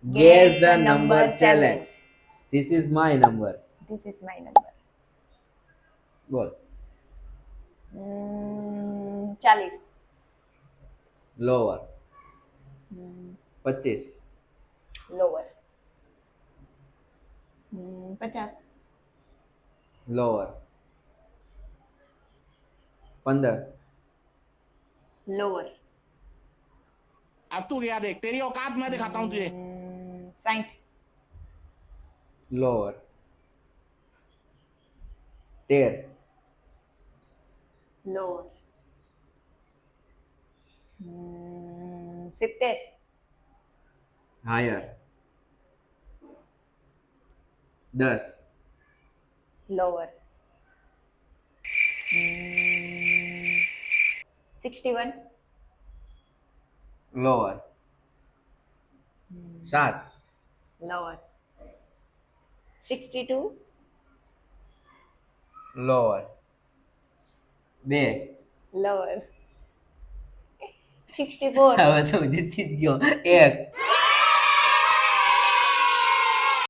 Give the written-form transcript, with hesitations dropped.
Guess the number challenge. This is my number. This is my number. બોલ. 40. Lower. 25. Lower. 50. Lower. 15. Lower. अब तू गया देख, तेरी औकात मैं दिखाता हूँ तुझे। 60. Lower. 13. Lower. 70. Higher. 10. Lower. 61. Lower. 7. Lower. 62. Lower. 2. Lower. 64. હવે તો જીતી જ ગયો. 1.